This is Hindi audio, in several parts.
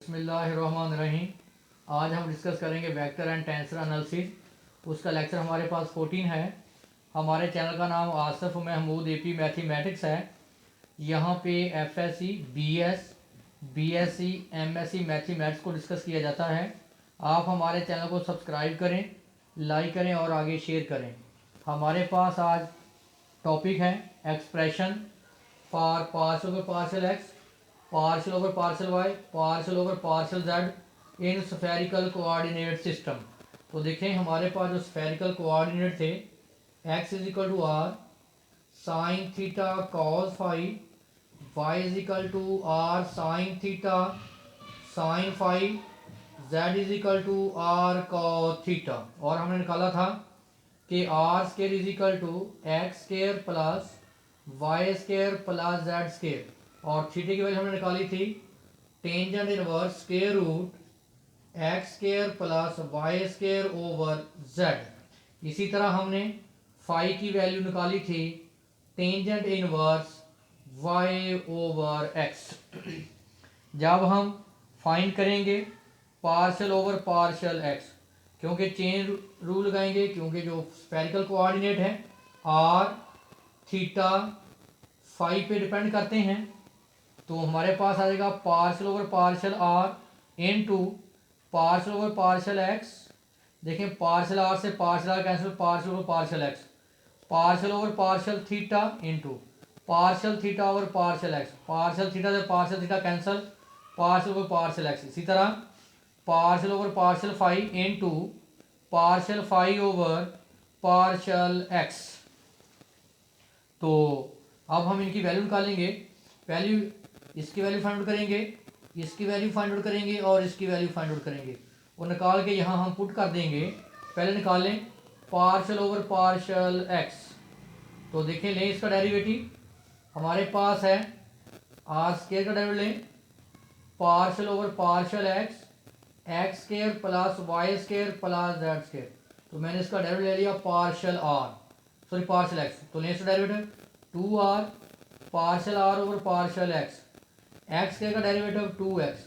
बिस्मिल्लाहिर्रहमानिर्रहीम। आज हम डिस्कस करेंगे वेक्टर एंड टेंसर एनालिसिस। उसका लेक्चर हमारे पास 14 है। हमारे चैनल का नाम आसिफ महमूद एपी मैथमेटिक्स है। यहाँ पे FSc, BS, BSc, MSc mathematics को डिस्कस किया जाता है। आप हमारे चैनल को सब्सक्राइब करें, लाइक करें और आगे शेयर करें। हमारे पास आज टॉपिक है expression for partial over partial X, partial over partial Y, partial over partial Z in spherical coordinate system. तो देखें हमारे पास जो स्फेरिकल कोऑर्डिनेट थे, X is equal to R sine theta cos phi, Y is equal to R sine theta sine phi, Z is equal to R cos theta. और हमने निकाला था कि R square is equal to X square plus Y square plus Z square, और थीटा की वैल्यू हमने निकाली थी tangent inverse square root x square plus y square over z. इसी तरह हमने फाई की वैल्यू निकाली थी tangent inverse y over x. जब हम फाइंड करेंगे पार्शियल ओवर पार्शियल एक्स, क्योंकि चेन रूल लगाएंगे, क्योंकि जो स्फेरिकल कोऑर्डिनेट है आर थीटा फाई पे डिपेंड करते हैं, तो हमारे पास आ जाएगा partial over partial r into partial over partial X. देखें पार्शियल आर से partial R cancel, partial over partial X, partial over partial theta into partial theta over partial X, partial theta से partial theta cancel, partial over partial X. इसी तरह partial over partial phi into partial phi over partial x. तो अब हम इनकी वैल्यू निकालेंगे। वैल्यू, इसकी वैल्यू फाइंड आउट करेंगे, इसकी वैल्यू फाइंड आउट करेंगे और इसकी वैल्यू फाइंड आउट करेंगे, और निकाल के यहाँ हम पुट कर देंगे। पहले निकालें पार्शियल ओवर पार्शियल एक्स। तो देखें, लें इसका डेरिवेटिव, हमारे पास है आर स्केयर का डेरिवेटिव लें, partial over partial x x square plus Y square plus Z square. तो मैंने इसका डेरिवेटिव ले लिया partial r, sorry partial x. तो लें इसका derivative 2r partial are over partial x, x के का डेरिवेटिव 2x,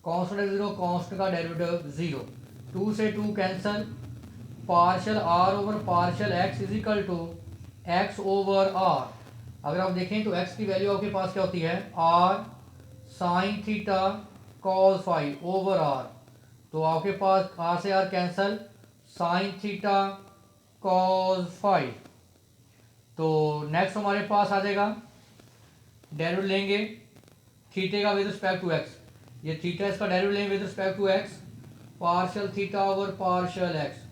कांस्टेंट है 0, कांस्टेंट का डेरिवेटिव 0, 2 से 2 cancel, partial are over partial x is equal to x over r. अगर आप देखें तो x की वैल्यू आपके पास क्या होती है, r sine theta cos phi over r। तो आपके पास r से r cancel, sine theta cos phi. तो नेक्स्ट हमारे पास आ जाएगा डेरिवेटिव लेंगे थीटे का विद रिस्पेक्ट टू एक्स, ये थीटा इसका डेरिवेटिव लेंगे with respect to x, partial theta over partial x.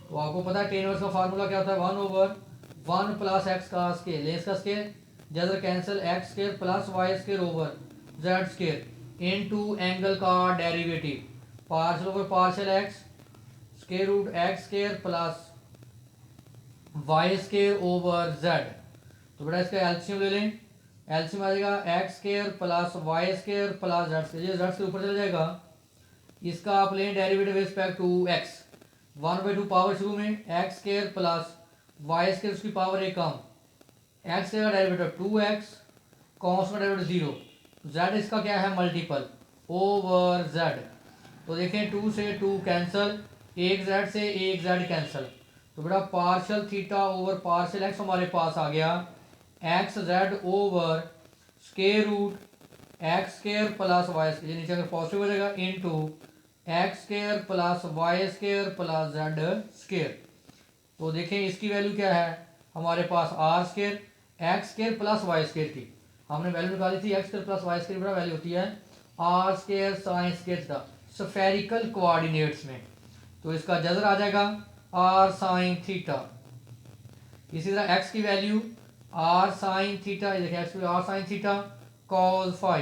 तो आपको पता है टेन इनवर्स का फार्मूला क्या होता है, 1 ओवर 1 प्लस एक्स का स्केयर, लें इसका स्केयर, जैसे cancel X square plus Y square over Z square into angle का derivative, partial over partial X square root X square plus Y square over Z. तो बेटा इसका एलसीएम ले लें, एलसीएम आ जाएगा X square plus Y square plus Z square, ये जेड के ऊपर चला जाएगा। इसका आप लें derivative respect to x, 1/2 power शुरू में x square plus Y square, उसकी पावर एक कम, एक्स का डेरिवेटिव 2x, कॉस का डेरिवेटिव 0, जेड इसका क्या है मल्टीपल ओवर जेड। तो देखें 2 से 2 कैंसिल, एक जेड से एक जेड कैंसिल। तो बेटा partial theta over partial X हमारे पास आ गया X Z over square root X square plus Y square, नीचे अगर पॉजिटिव हो जाएगा into X square plus Y square plus Z square. तो देखें इसकी वैल्यू क्या है, हमारे पास R square X square plus Y square की हमने वैल्यू निकाली थी, X square plus Y square बड़ा वैल्यू होती है आर स्केयर साइन स्केयर का स्फेरिकल कोऑर्डिनेट्स में। तो इसका जजर आ जाएगा आर साइन थीटा। इसी तरह एक्स की वैल्यू आर साइन थीटा, देखिए एक्स की r sine theta cos phi,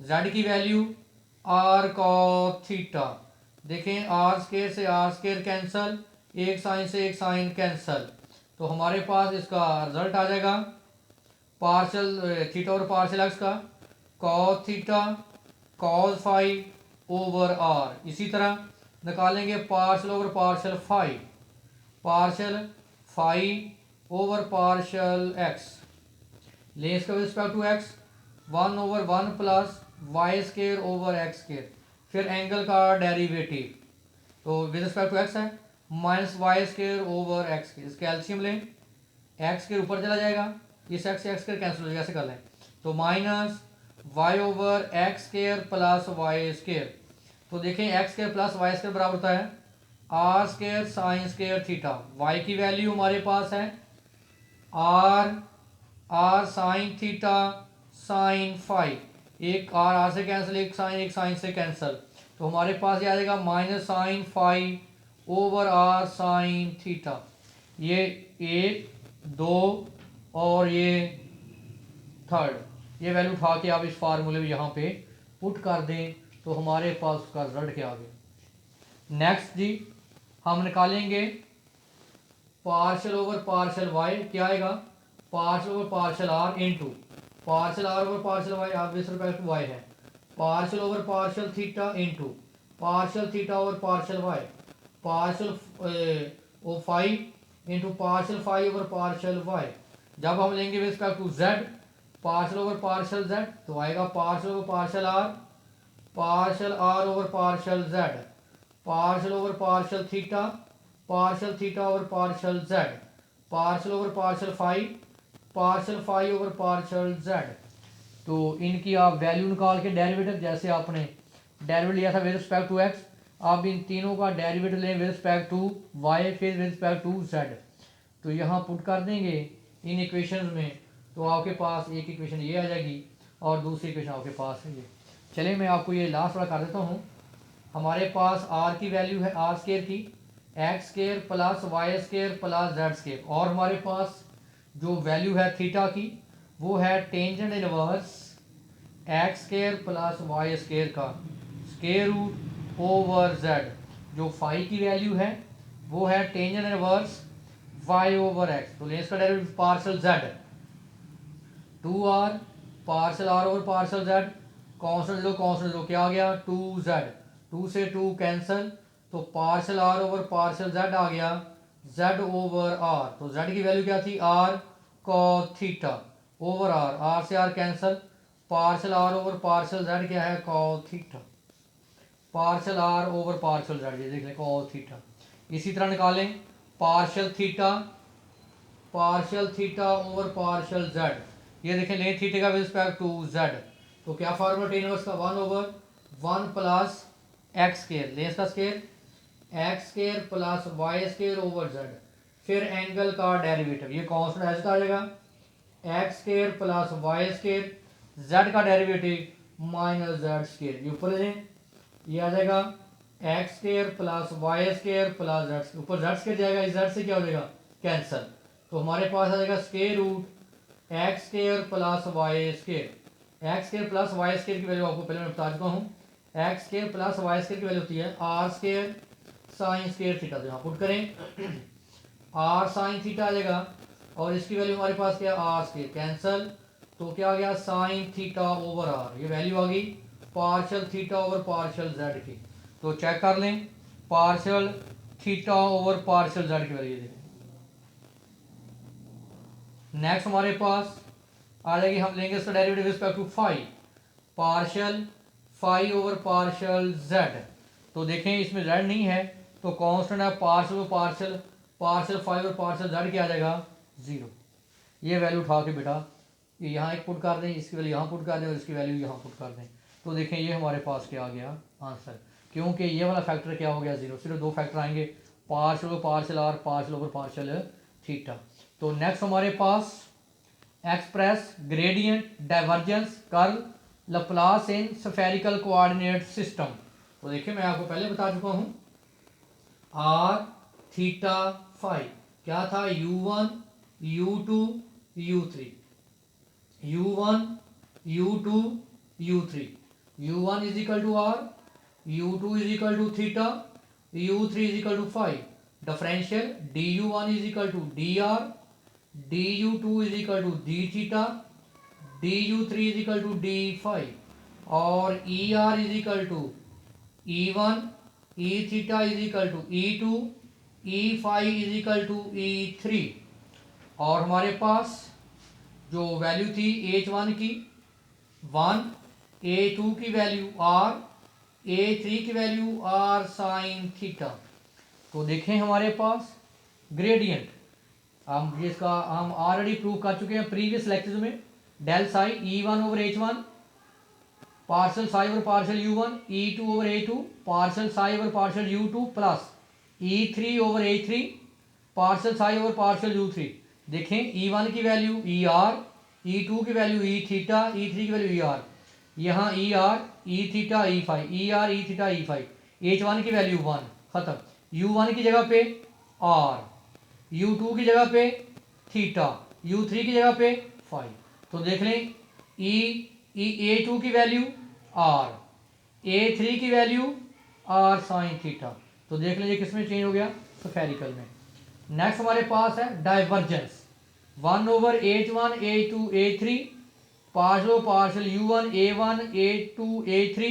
z की वैल्यू आर कॉस थीटा। देखें आर स्केयर से आर स्केयर कैंसल, एक साइन से एक साइन कैंसल। तो हमारे पास इसका रिजल्ट आ जाएगा पार्शियल थीटा और पार्शियल एक्स का cos theta cos phi over r. इसी तरह निकालेंगे partial over partial phi, partial phi over partial x, लें इसका respect to x, 1 over 1 plus Y square over x square, फिर एंगल का डेरिवेटिव, तो विद रिस्पेक्ट टू एक्स है minus y square over x square, इसके एलसीएम लें, एक्स के ऊपर चला जाएगा, इस एक्स से एक्स स्क्र कैंसिल हो जाएगा, ऐसे कर लें, तो minus y over x square plus y square. तो देखें x square plus y square बराबर होता है r square sine square theta. Y की वैल्यू हमारे पास है r sine theta sine phi, एक आर से कैंसिल, एक साइन से कैंसिल, तो हमारे पास ये आ जाएगा minus sine phi over r sine theta. ये एक, दो और ये थर्ड, ये वैल्यू उठा के आप इस फार्मूले में यहाँ पे पुट कर दें तो हमारे पास उसका रिजल्ट क्या आ गया। नेक्स्ट जी हम निकालेंगे पार्शियल ओवर पार्शियल वाई, क्या आएगा partial over partial R into partial are over partial Y, आप विद रिस्पेक्ट टू वाई है, partial over partial theta into partial theta over partial Y, partial O five into partial five over partial Y. जब हम लेंगे with respect to Z partial over partial Z, तो आएगा partial over partial are over partial Z, partial over partial theta over partial Z, partial over partial five over partial Z. तो इनकी आप वैल्यू निकाल के डेरिवेटिव, जैसे आपने डेरिवेटिव लिया था विद रिस्पेक्ट टू एक्स, आप इन तीनों का डेरिवेटिव लें विद रिस्पेक्ट टू वाई फिर विद रिस्पेक्ट टू जेड, तो यहाँ पुट कर देंगे इन इक्वेशंस में, तो आपके पास एक इक्वेशन ये आ जाएगी और दूसरी इक्वेशन आपके पास है ये। चलिए मैं आपको ये लास्ट वाला कर देता हूँ। हमारे पास आर की वैल्यू है आर स्क्र की x square plus y square plus z square, और हमारे पास जो वैल्यू है थीटा की वो है tangent inverse x square plus y square का स्क्वायर रूट ओवर जेड। जो फाई की वैल्यू है वो है tangent inverse y over x, तो इसका derivative partial z 2r partial are over partial z, constant जो क्या आ गया 2z, 2 से 2 कैंसिल, तो partial are over partial Z आ गया z ओवर r, तो z की वैल्यू क्या थी r cos theta over r से r cancel, partial are over partial Z क्या है cos theta, partial are over partial Z ये देख लें cos थीटा। इसी तरह निकालें partial theta over partial Z, ये देखें लें थीटा का विद रिस्पेक्ट टू जेड, तो क्या फार्मूला टेन इनवर्स का 1 ओवर 1 प्लस एक्स स्क्र, लें इसका square x square plus y square over Z, फिर एंगल का डेरिवेटिव, ये कांस्टेंट ऐसे आ जाएगा x square plus y square, Z का डेरिवेटिव माइनस जेड स्क्र, ये ऊपर लें, ये आ जाएगा x square plus y square plus Z, ऊपर जेड स्क्र जाएगा, इस जेड से क्या हो जाएगा कैंसिल, तो हमारे पास आ जाएगा square root x square plus y square. X square plus y square की वैल्यू आपको पहले मैं बता चुका हूँ, x square plus y square की वैल्यू होती है r square sine square theta, तो यहाँ पुट करें आर साइन थीटा आ जाएगा और इसकी वैल्यू हमारे पास क्या आर स्क्र कैंसिल, तो क्या आ गया साइन थीटा ओवर आर, ये वैल्यू आ गई partial theta over partial z की, तो चेक कर लें partial theta over partial z की वैल्यू देखें। नेक्स्ट हमारे पास आ जाएगी, हम लेंगे इसका derivative respect to phi, partial phi over partial Z, तो देखें इसमें जेड नहीं है तो कांस्टेंट है पार्शियल पार्शियल फाई और पार्शियल जेड क्या आ जाएगा 0। ये वैल्यू उठा के बेटा ये यहाँ एक पुट कर दें, इसकी वैल्यू यहाँ पुट कर दें और इसकी वैल्यू यहाँ पुट कर दें, तो देखें ये हमारे पास क्या आ गया आंसर, क्योंकि ये वाला फैक्टर क्या हो गया 0, सिर्फ दो फैक्टर आएंगे partial over partial R partial over partial theta. तो नेक्स्ट हमारे पास express gradient divergence curl Laplace in spherical coordinate system, तो देखिए मैं आपको पहले बता चुका हूँ आर थीटा फाई क्या था u1 u2 u3, u1 u2 u3, u1 is equal to r, u2 is equal to theta, u3 is equal to phi, differential du1 is equal to dr, du2 is equal to d theta, du3 is equal to d phi, और er is equal to e1, e theta is equal to e2, e phi is equal to e3, और हमारे पास जो वैल्यू थी h1 की 1, a2 की वैल्यू r, A3 की वैल्यू आर साइन थीटा। तो देखें हमारे पास ग्रेडियंट हम जिसका हम ऑलरेडी प्रूव कर चुके हैं प्रीवियस लेक्चर में, del psi E1 over H1 partial psi over partial U1 E2 over A2 partial psi over partial U2 plus E3 over A3 partial psi over partial U3। देखें E1 की वैल्यू ER, E2 की वैल्यू E थीटा, E3 की वैल्यू ER, यहाँ ER E theta E phi, ER E theta E phi. H1 की वैल्यू 1 खत्म, U1 की जगह पे R, U2 की जगह पे थीटा, U3 की जगह पे फाई। तो देख लें A2 की वैल्यू R, A3 की वैल्यू R साइन थीटा। तो देख लीजिए किस में चेंज हो गया, स्फेरिकल में। नेक्स्ट हमारे पास है divergence 1 over H1 A2 A3 partial over partial U1 A1 A2 A3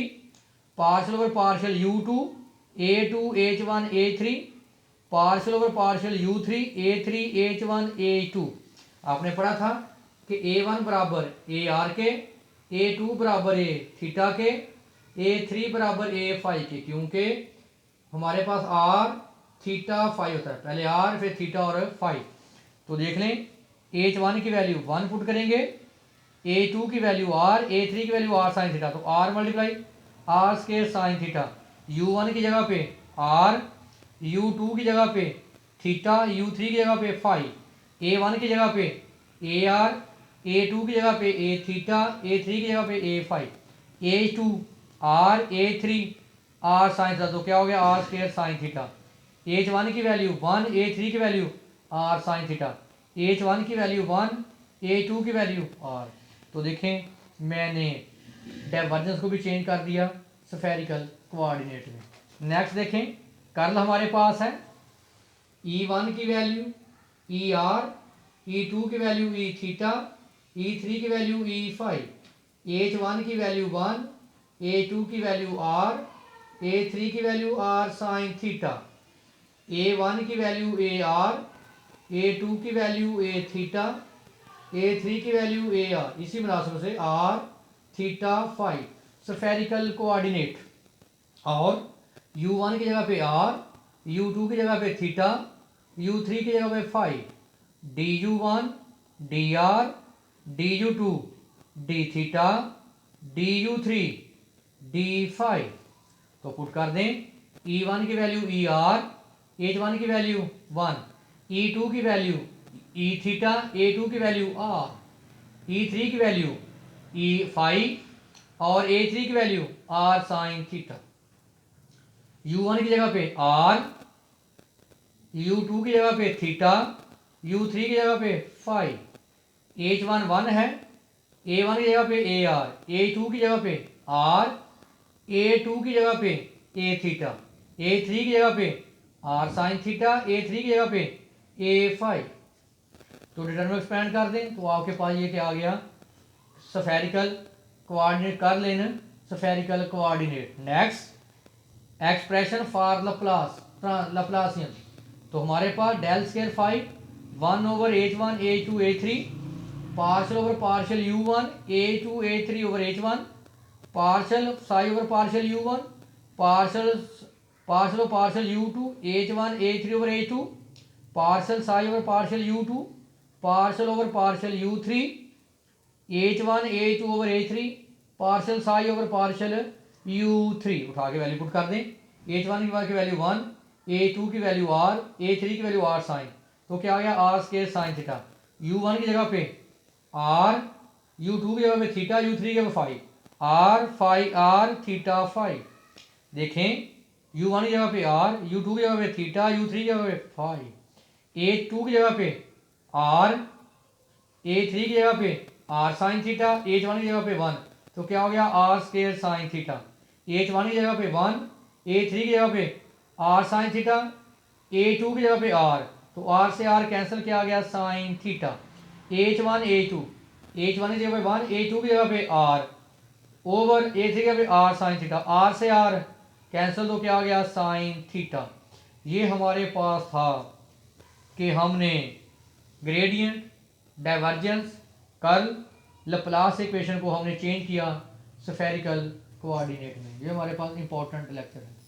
partial over partial U2 A2 H1 A3 partial over partial U3 A3 H1 A2। आपने पढ़ा था कि A1 बराबर AR के, A2 बराबर A थीटा के, A3 बराबर A फाई के, क्योंकि हमारे पास R थीटा फाई होता है, पहले R फिर थीटा और फाई। तो देख लें H1 की वैल्यू 1 पुट करेंगे, A2 की वैल्यू R, A3 की वैल्यू R साइन थीटा, तो R multiply R square sine theta. U1 की जगह पे R, U2 की जगह पे थीटा, U3 की जगह पे फाई, A1 की जगह पे AR, A2 की जगह पे A थीटा, A3 की जगह पे A phi, A2 R A3 R sine theta. तो क्या हो गया R square sine theta. H1 की वैल्यू 1, A3 की value R sine theta, H1 की वैल्यू 1, A2 की वैल्यू R। तो देखें मैंने डाइवर्जेंस को भी चेंज कर दिया स्फेरिकल कोऑर्डिनेट में। नेक्स्ट देखें कर्ल हमारे पास है E1 की वैल्यू ER, E2 की वैल्यू E थीटा, E3 की वैल्यू E फाई, H1 की वैल्यू 1, A2 की वैल्यू R, A3 की value R sine theta, A1 की वैल्यू AR, A2 की वैल्यू A थीटा, A3 की वैल्यू AR। इसी मुनासिबत से R theta phi spherical coordinate, और U1 की जगह पे R, U2 की जगह पे थीटा, U3 की जगह पे phi, DU1 DR, DU2 D theta, DU3 D phi. तो पुट कर दें E1 की वैल्यू ER, H1 की वैल्यू 1, E2 की वैल्यू E थीटा, A2 की वैल्यू R, E3 की वैल्यू E फाई और A3 की value R sine theta. U1 की जगह पे R, U2 की जगह पे थीटा, U3 की जगह पे फाई, H1 1 है, A1 की जगह पे AR, A2 की जगह पे R, A2 की जगह पे A थीटा, A3 की जगह पे R साइन थीटा, A3 की जगह पे A फाई। तो डिटरमिनेंट एक्सपेंड कर दें तो आपके पास ये क्या आ गया, स्फेरिकल कोऑर्डिनेट कर लेना, spherical coordinate. Next expression for Laplacian. तो हमारे पास del square phi 1 over H1 A2 A3 partial over partial U1 A2 A3 over H1 partial psi over partial U1 partial partial partial U2 H1 A3 over A2 partial psi over partial U2 partial over partial U3 H1 A2 over A3 partial psi over partial U3। उठा के वैल्यू पुट कर दें, H1 की वैल्यू 1, A2 की वैल्यू R, A3 की वैल्यू R साइन। तो क्या आ गया R square sine theta. U1 की जगह पे R, U2 की जगह पे थीटा, U3 की जगह पे phi, R phi R theta phi. देखें U1 की जगह पे R, U2 की जगह पे थीटा, U3 की जगह पे फाई, A2 की जगह पे R, A3 की जगह पे R साइन थीटा, H1 की जगह पे 1। तो क्या हो गया R square sine theta. H1 की जगह पे 1, A3 की जगह पे R साइन थीटा, A2 की जगह पे R, तो R से R कैंसिल किया गया sine theta. H1 A2, H1 की जगह पे 1, A2 की जगह पे R ओवर A3 की जगह पे R साइन थीटा, R से R कैंसिल, तो क्या आ गया साइन थीटा। ये हमारे पास था कि हमने gradient, divergence, curl, Laplace equation को हमने चेंज किया स्फेरिकल कोऑर्डिनेट में। ये हमारे पास इंपॉर्टेंट लेक्चर है।